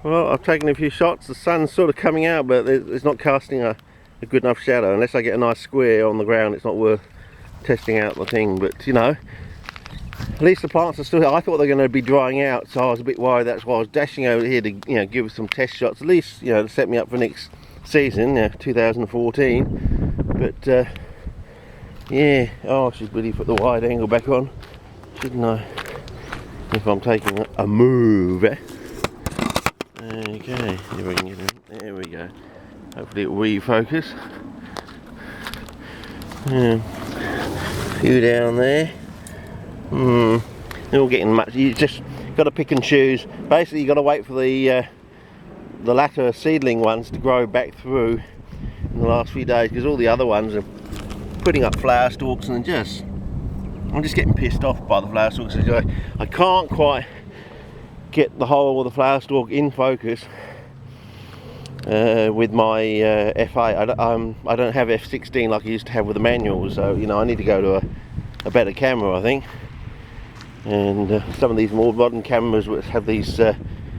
Well, I've taken a few shots. The sun's sort of coming out, but it's not casting a good enough shadow. Unless I get a nice square on the ground, it's not worth testing out the thing. But you know, at least the plants are still. I thought they were going to be drying out, so I was a bit worried. That's why I was dashing over here to, you know, give some test shots. At least, you know, to set me up for next season, 2014. But yeah. Oh, I should really put the wide angle back on, shouldn't I? If I'm taking a move. Okay, here we can get in. There we go. Hopefully it will refocus. Few down there. They're all getting much. You just got to pick and choose. Basically, you got to wait for the latter seedling ones to grow back through in the last few days, because all the other ones are putting up flower stalks, and I'm just getting pissed off by the flower stalks. I can't quite get the whole of the flower stalk in focus with my F8. I don't have F16 like I used to have with the manual, so you know, I need to go to a better camera, I think. And some of these more modern cameras which have these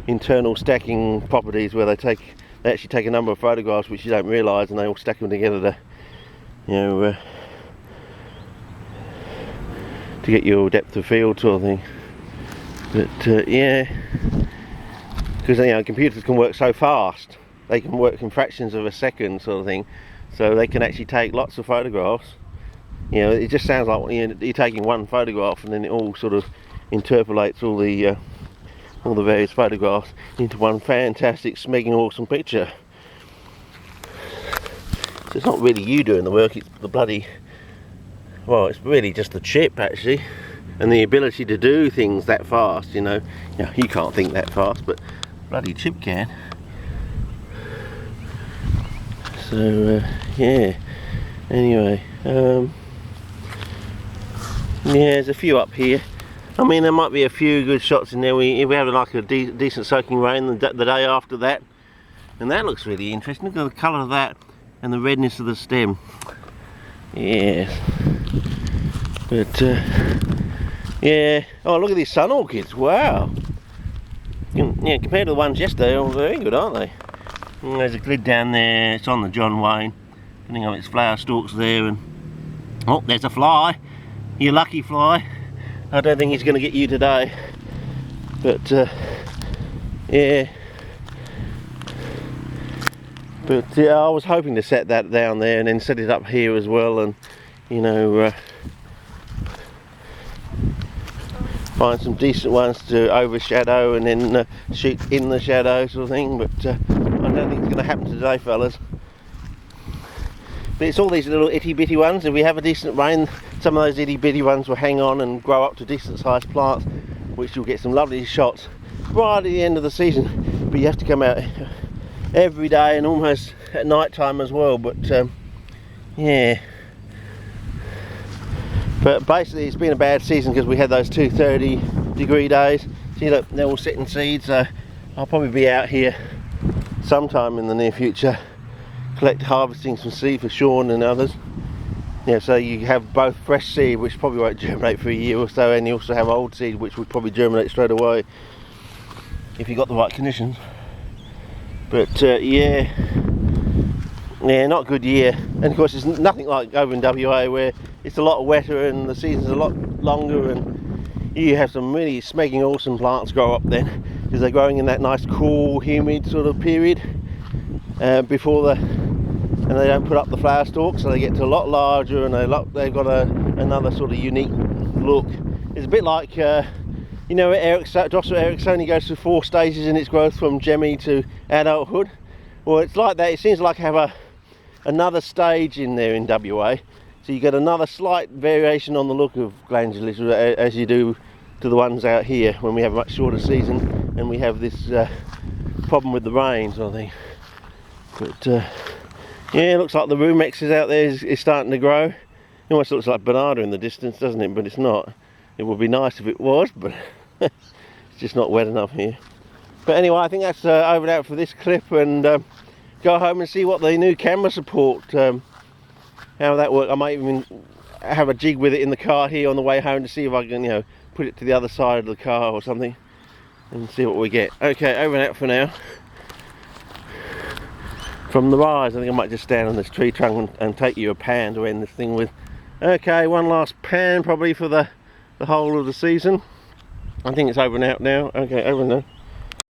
internal stacking properties where they actually take a number of photographs which you don't realise, and they all stack them together to, you know, to get your depth of field sort of thing. But yeah, because you know, computers can work so fast, they can work in fractions of a second sort of thing, so they can actually take lots of photographs. You know, it just sounds like you're taking one photograph, and then it all sort of interpolates all the various photographs into one fantastic, smeging awesome picture. So it's not really you doing the work, it's the bloody, well, it's really just the chip actually, and the ability to do things that fast. You know, you can't think that fast, but bloody chip can. So yeah, anyway, yeah, there's a few up here. I mean, there might be a few good shots in there. We have like a decent soaking rain the day after that, and that looks really interesting. Look at the colour of that and the redness of the stem. Yes, but yeah. Oh, look at these sun orchids! Wow. Yeah, compared to the ones yesterday, they're all very good, aren't they? And there's a glid down there. It's on the John Wayne, putting up its flower stalks there, and oh, there's a fly. You lucky fly. I don't think he's going to get you today. But yeah. But yeah, I was hoping to set that down there and then set it up here as well, and you know, find some decent ones to overshadow and then shoot in the shadow sort of thing. But I don't think it's going to happen today, fellas. But it's all these little itty bitty ones. If we have a decent rain, some of those itty bitty ones will hang on and grow up to decent sized plants, which you'll get some lovely shots right at the end of the season. But you have to come out every day and almost at night time as well. But yeah. But basically it's been a bad season because we had those 230-degree days. See, look, they're all setting seeds, so I'll probably be out here sometime in the near future harvesting some seed for Sean and others. Yeah, so you have both fresh seed, which probably won't germinate for a year or so, and you also have old seed, which would probably germinate straight away if you got the right conditions. But yeah, not a good year. And of course, it's nothing like over in WA, where it's a lot wetter and the season's a lot longer, and you have some really smegging awesome plants grow up then, because they're growing in that nice cool, humid sort of period before and they don't put up the flower stalks, so they get to a lot larger, and they've got another sort of unique look. It's a bit like you know, Joshua Ericksoni goes through 4 stages in its growth from Jemmy to adulthood. Well, it's like that. It seems like have another stage in there in WA, so you get another slight variation on the look of glandulus as you do to the ones out here when we have a much shorter season and we have this problem with the rain sort of thing. But yeah, it looks like the Rumex is out there is starting to grow. It almost looks like banana in the distance, doesn't it? But it's not. It would be nice if it was, but it's just not wet enough here. But anyway, I think that's over and out for this clip, and go home and see what the new camera support, how that works. I might even have a jig with it in the car here on the way home to see if I can, you know, put it to the other side of the car or something. and see what we get. Okay, over and out for now. From the rise, I think I might just stand on this tree trunk and take you a pan to end this thing with. Okay, one last pan probably for the whole of the season. I think it's over and out now. Okay, over and out.